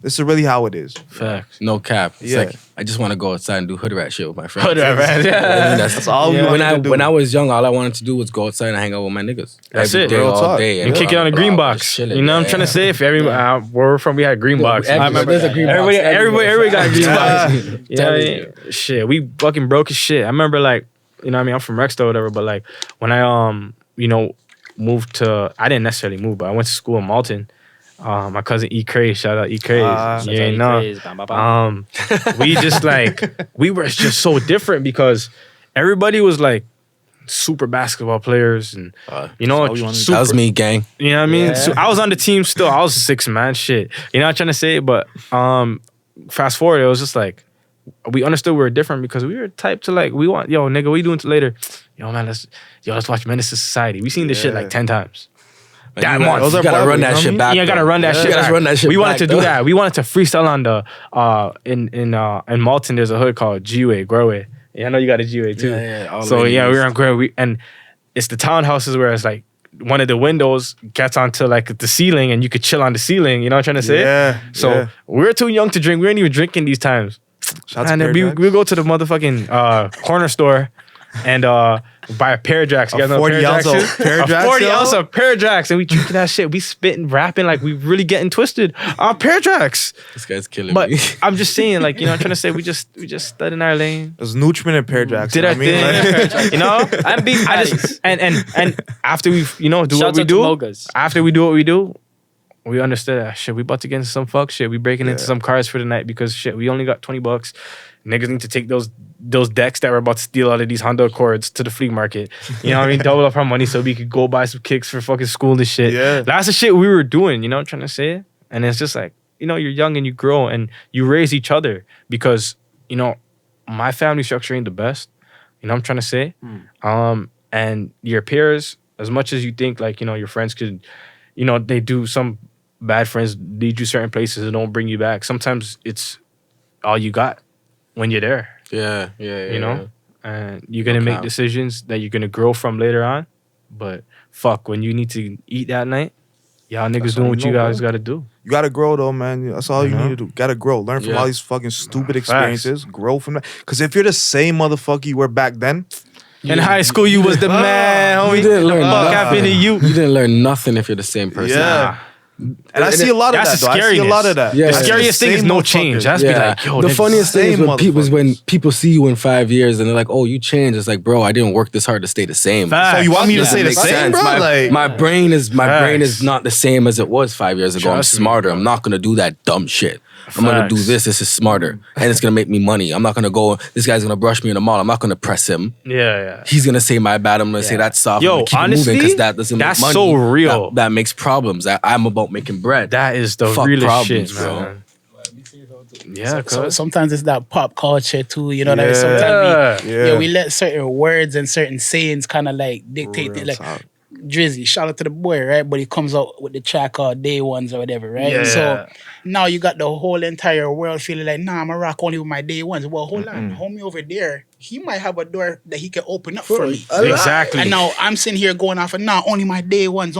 This is really how it is. Facts. No cap. It's Yeah. like I just want to go outside and do hood rat shit with my friends. Hood rat, right? Yeah. That's all we when wanted I to do. when I was young, all I wanted to do was go outside and hang out with my niggas. That's Every it. day, Real all talk. day. And kick it on a green block, box. just chilling. You know what I'm Yeah. trying to say? If where we're from, we had green box. I remember there's a green box. Everybody got green Yeah. box. You know what I mean? Shit, we fucking broke as shit. I remember like, you know what I mean? I'm from Rexdale or whatever, but like when I moved to, I didn't necessarily move, but I went to school in Malton. My cousin E. Craze, shout out E. Craze. You ain't know. We just like, we were just so different because everybody was like super basketball players and, you know, all you wanted. super, That was me, gang. you know what I mean? Yeah. So I was on the team still. I was 6 man shit. You know what I'm trying to say? But fast forward, it was just like, we understood we were different because we were type to like, we want, yo, nigga, what you doing later? Yo, man, let's watch Menace to Society. We seen this shit like 10 times. That you month. Those you are gotta Broadway, run you know that what I shit mean? back. Yeah, I gotta though. run that shit. You gotta back. run that shit We wanted back, to do though. that. We wanted to freestyle on the in Malton. There's a hood called G-Way, Growway. Yeah, I know you got a G-Way too. Yeah, all so the yeah, we ladies. were on Growway, and it's the townhouses where it's like one of the windows gets onto like the ceiling, and you could chill on the ceiling. You know what I'm trying to say? Yeah. So yeah. we were too young to drink. We weren't even drinking these times. Shout out And to then Pear we go to the motherfucking corner store and buy a pair of jacks. You guys know what 40 pair of ounce jacks of is? pair of A jacks, 40 yo? ounce of pair of jacks, and we drinking that shit. We spitting, rapping like we really getting twisted. Pair of jacks. This guy's killing But me. I'm just saying, like, you know, I'm trying to say we just stood in our lane. There's nutriment and Pear Jacks. Did you our know what I mean? thing, you know. I'm beef I just and after we, you know, do Shouts what we out to do. Mogas. After we do what we do, we understood that shit. We about to get into some fuck shit. We breaking into Yeah. some cars for the night because shit. We only got $20. Niggas need to take those decks that we're about to steal out of these Honda Accords to the flea market. You know what I mean? Double up our money so we could go buy some kicks for fucking school and shit. Yeah. That's the shit we were doing. You know what I'm trying to say? And it's just like, you know, you're young and you grow and you raise each other because, you know, my family structure ain't the best. You know what I'm trying to say? And your peers, as much as you think like, you know, your friends could, you know, they do, some bad friends lead you certain places and don't bring you back. Sometimes it's all you got when you're there, Yeah. you know? And you're going to make decisions that you're going to grow from later on. But fuck, when you need to eat that night, y'all niggas doing what you guys got to do. You gotta grow though, man. That's all you need to do. Gotta grow. Learn from Yeah. all these fucking stupid experiences. Grow from that. Because if you're the same motherfucker you were back then, In high school, you was the man, homie. You didn't learn Fuck happened to you? You didn't learn nothing if you're the same person. yeah. And I see a lot of That's that. the Though. I see a lot of that. Yeah. The It's scariest thing is Same no motherfuckers. change. That's be like, yo, the this funniest thing is same when people see you in 5 years and they're like, "Oh, you changed." It's like, bro, I didn't work this hard to stay the same. Facts. So you want me to Doesn't say the make same, sense. bro? Like, My brain is Facts. not the same as it was 5 years ago. Trust I'm me, smarter. bro. I'm not gonna do that dumb shit. I'm gonna do Facts. this. This is smarter, and it's gonna make me money. I'm not gonna go. This guy's gonna brush me in the mall. I'm not gonna press him. Yeah. He's gonna say my bad. I'm gonna say that's soft. Yo, I'm gonna keep honestly, it moving because that doesn't that's make money. so real. That makes problems. I'm about making bread. That is the Fuck realest problems, shit, bro. man. Yeah, So cuz. sometimes it's that pop culture too, you know what I mean? Yeah. Sometimes Yeah. we let certain words and certain sayings kind of like dictate Real it. Like talk. Drizzy, shout out to the boy, right? But he comes out with the track called Day Ones or whatever, right? Yeah. So now you got the whole entire world feeling like, nah, I'm a rock only with my Day Ones. Well, hold on, homie over there, he might have a door that he can open up for me. Exactly. And now I'm sitting here going off and nah, only my Day Ones,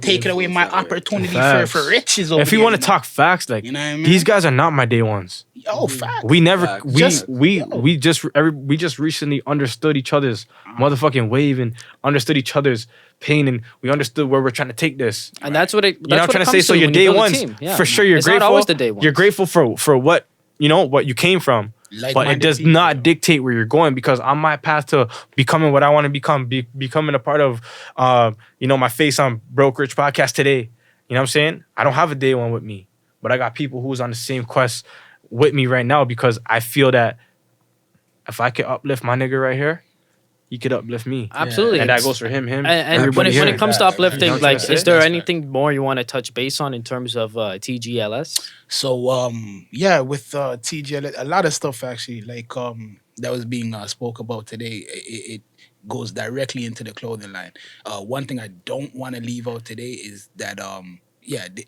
taking away my opportunity Facts. for riches over If you there, want to talk facts, like, You know what I mean? these guys are not my day ones. Oh, fact. We never, Facts. we just recently understood each other's motherfucking wave and understood each other's pain, and we understood where we're trying to take this. And that's what it. You know what I'm That's trying what to it say? So comes your when you day build a ones, team. Yeah. for sure, you're It's grateful. not always the day ones. You're grateful for what, you know, what you came from. But it Like-minded does people. not dictate where you're going, because on my path to becoming what I want to become, becoming a part of, you know, my face on Brokerage Podcast today. You know what I'm saying? I don't have a day one with me, but I got people who's on the same quest with me right now, because I feel that if I could uplift my nigga right here, he could uplift me. Absolutely. And that goes for him, And everybody when here. it comes to uplifting, You know what I'm like, trying to is say? there That's anything more you want to touch base on in terms of TGLS? So yeah, with TGL, a lot of stuff actually like that was being spoke about today. It goes directly into the clothing line. One thing I don't want to leave out today is that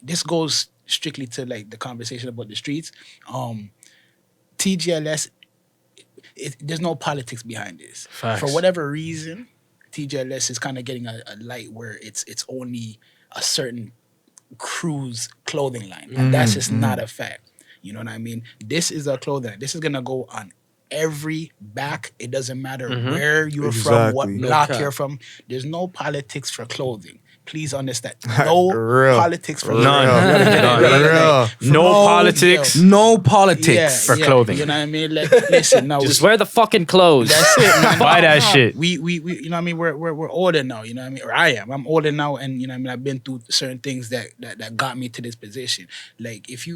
this goes strictly to like the conversation about the streets. TGLS, there's no politics behind this. Facts. For whatever reason, TGLS is kind of getting a light where it's only a certain crew's clothing line, and that's just not a fact. You know what I mean? This is a clothing line. This is gonna go on every back. It doesn't matter where you're from, what Exactly. block Okay. you're from. There's no politics for clothing. Please understand. No Real. politics for None. clothing. None. No politics. No politics. for clothing. You know what I mean? Like, listen, now Just wear the fucking clothes. that's it, man. Buy that shit. We you know what I mean? We're older now, you know what I mean? Or I am. I'm older now, and you know what I mean, I've been through certain things that got me to this position. Like if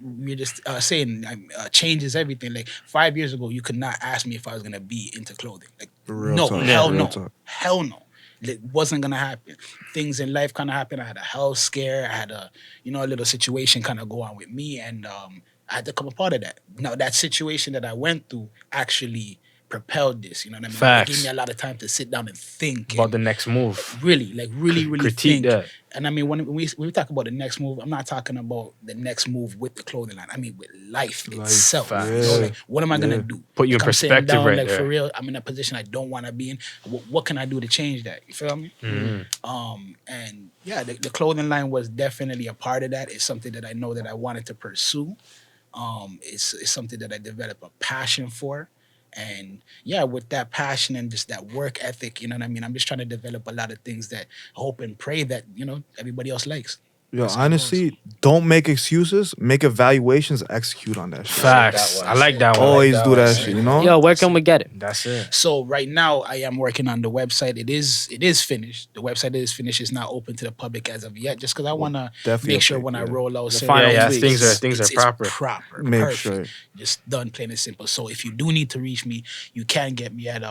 we're just saying changes everything. Like 5 years ago, you could not ask me if I was gonna be into clothing. Like Real no, talk. hell Real no, talk. hell no. It wasn't gonna happen. Things in life kind of happened. I had a health scare. I had a little situation kind of go on with me, and I had to come a part of that. Now that situation that I went through actually propelled this. You know what I mean? Facts. It gave me a lot of time to sit down and think About and the next move. really Critique think. that. And I mean, when we talk about the next move, I'm not talking about the next move with the clothing line. I mean, with life itself. facts. You know, like, what am I gonna do? Put you in Like, I'm sitting perspective down, right like, there. For real, I'm in a position I don't want to be in. What can I do to change that? You feel me? And yeah, the clothing line was definitely a part of that. It's something that I know that I wanted to pursue. It's something that I developed a passion for. And yeah, with that passion and just that work ethic, you know what I mean? I'm just trying to develop a lot of things that I hope and pray that, everybody else likes. Yo, honestly, don't make excuses. Make evaluations. Execute on that shit. Facts. I like that one. Always do that shit. You know. Yo, where can we get it? That's it. So right now I am working on the website. It is finished. The website is finished. It's not open to the public as of yet, just because I want to definitely make sure update, when I yeah. roll out certain final Yeah, tweaks. things are it's proper. proper. Make Perfect. sure. Just done, plain and simple. So if you do need to reach me, you can get me at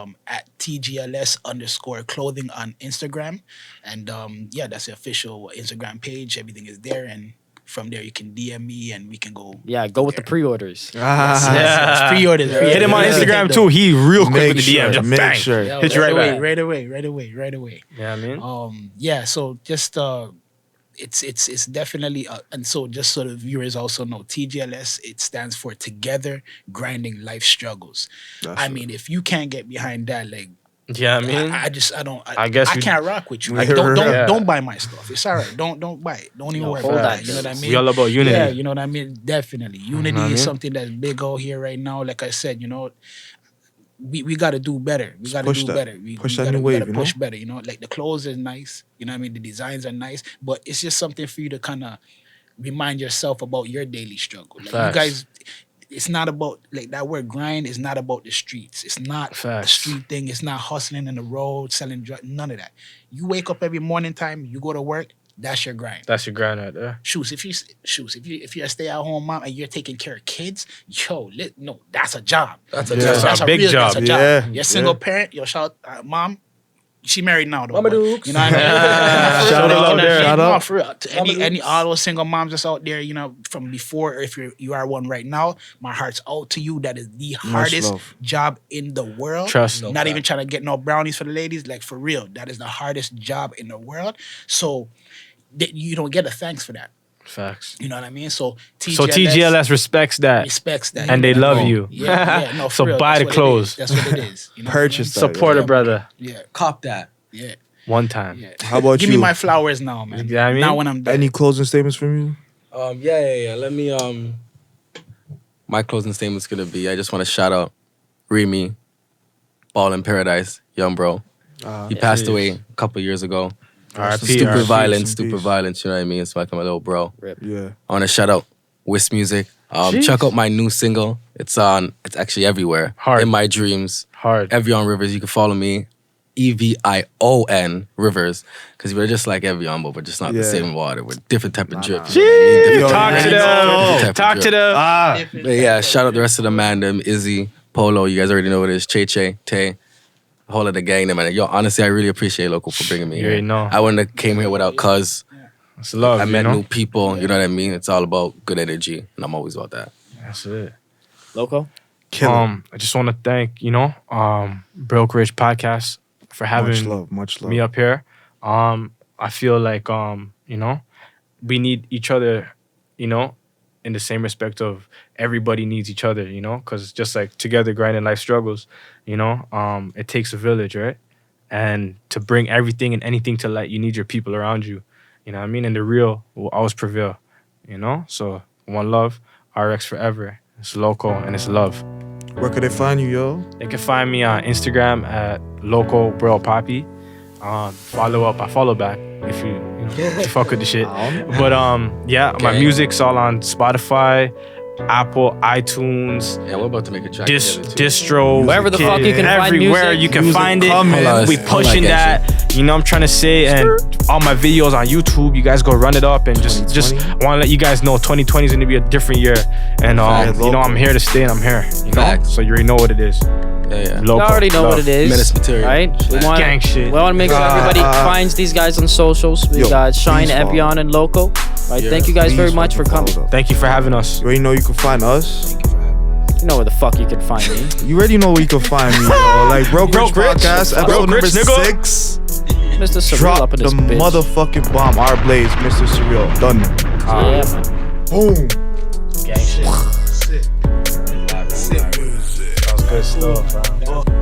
TGLS_clothing on Instagram. And yeah, that's the official Instagram page. everything is there, and from there you can DM me and we can go. Yeah, go with the pre-orders. Yeah. Pre-orders. Hit him on Instagram too. He real quick with the DM. Just make bang. sure. Yeah, Hit you right back. Right away. Yeah, I mean. Yeah, so just it's definitely and so just so the viewers also know, TGLS, it stands for Together Grinding Life Struggles. That's I mean, if you can't get behind that, like, Yeah, I mean. I guess I we- can't rock with you. Yeah. Like, Yeah. don't buy my stuff. It's all right. Don't buy it. Don't even worry hold about that. that. You know what I mean? We all about unity. Yeah, you know what I mean? Definitely. Unity what I mean? is something that's big out here right now. Like I said, you know, we got to do better. We got to push do that. better. Push we that gotta, new we wave, gotta you know? push better. You know, like the clothes is nice. You know what I mean? The designs are nice, but it's just something for you to kind of remind yourself about your daily struggle. Like Facts. you guys, it's not about, like, that word grind is not about the streets. It's not a Facts. street thing. It's not hustling in the road, selling drugs, none of that. You wake up every morning time, you go to work, that's your grind. That's your grind right there. If you're a stay-at-home mom and you're taking care of kids, no, that's a job. That's a Yeah. job. That's a big job. That's a job. Yeah, You're a single yeah. parent, you're shout mom. She married now though. Mama but, Dukes. you know what I mean? Shout out there. Shout No, out. for real. To any all those single moms that's out there, you know, from before, or if you are one right now, my heart's out to you. That is the hardest love. job in the world. Trust. Not even trying to get no brownies for the ladies. Like, for real, that is the hardest job in the world. So you don't get a thanks for that. Facts. You know what I mean? So So TGLS respects that. respects that, And they know what I love mean? you. Yeah, no. For So real, buy that's the what it clothes. is. That's what it is. You know what I mean? Purchase that. Support a brother Yeah, Cop that. yeah, one time. yeah. How about Give you? me my flowers now, man. Yeah, I mean? Now when I'm done. Any closing statements from you? Yeah. Let me my closing statement's gonna be, I just want to shout out Remy, Ball in Paradise, young bro. He passed away a couple years ago. RIP, Stupid RIP. violence, Some peace. you know what I mean? It's like my little bro. Yeah. I want to shout out Whis Music. Jeez. Check out my new single. It's actually everywhere. Hard. In my dreams. Hard. Evion Rivers. You can follow me. Evion Rivers. Because we're just like Evion, but we're just not the Yeah. same water. We're different type of drip. nah. You know what I mean? Different Talk type to of them. drip. Talk to them. But yeah, shout out the rest of the man, them, Izzy, Polo. You guys already know what it is. Che, Tay. Whole of the gang, them, man. Yo, honestly, I really appreciate Loco for bringing me You here. already know. I wouldn't have came here without Cuz. It's love, I met you know? new people. You know what I mean? It's all about good energy, and I'm always about that. That's it. Loco? Killer. I just want to thank, Brokerage Podcast for having Much love. me up here. I feel like we need each other, in the same respect of everybody needs each other, because just like Together Grinding Life Struggles, it takes a village, right? And to bring everything and anything to light, you need your people around you. You know what I mean? And the real will always prevail, So one love, RX forever. It's Loco and it's love. Where could they find you, yo? They can find me on Instagram at Loco Bro Poppy. Follow up, I follow back if you fuck with the shit. But my music's all on Spotify, Apple, iTunes, Yeah, we're about to make a track together, too. distro, Wherever the fuck you can find everywhere music. you can Music find it. coming. We Hold on, pushing I that. I'm trying to say, and all my videos on YouTube, you guys go run it up and just 2020. want to let you guys know 2020 is gonna be a different year, and Facts. I'm here to stay and I'm here. Facts. So you already know what it is. Yeah. Loco, You already know love. what it is. Menace material. Right? We want Gang shit. We want to make sure everybody finds these guys on socials. We Yo, got Shyne, please follow. Evion, and Loco. Right? Yeah. Thank you guys very Please much for fucking coming. follow them. Thank you for having us. You already know you can find us. You know where the fuck you can find me. You already know where you can find me, yo. Like Brokerage Podcast, episode number Brokerage, nigga. 6. Mr. Surreal Drop up in the this bitch. motherfucking bomb. Our Blaze, Mr. Surreal. Done. Yeah, man. Boom. Gang shit. That was good stuff, bro.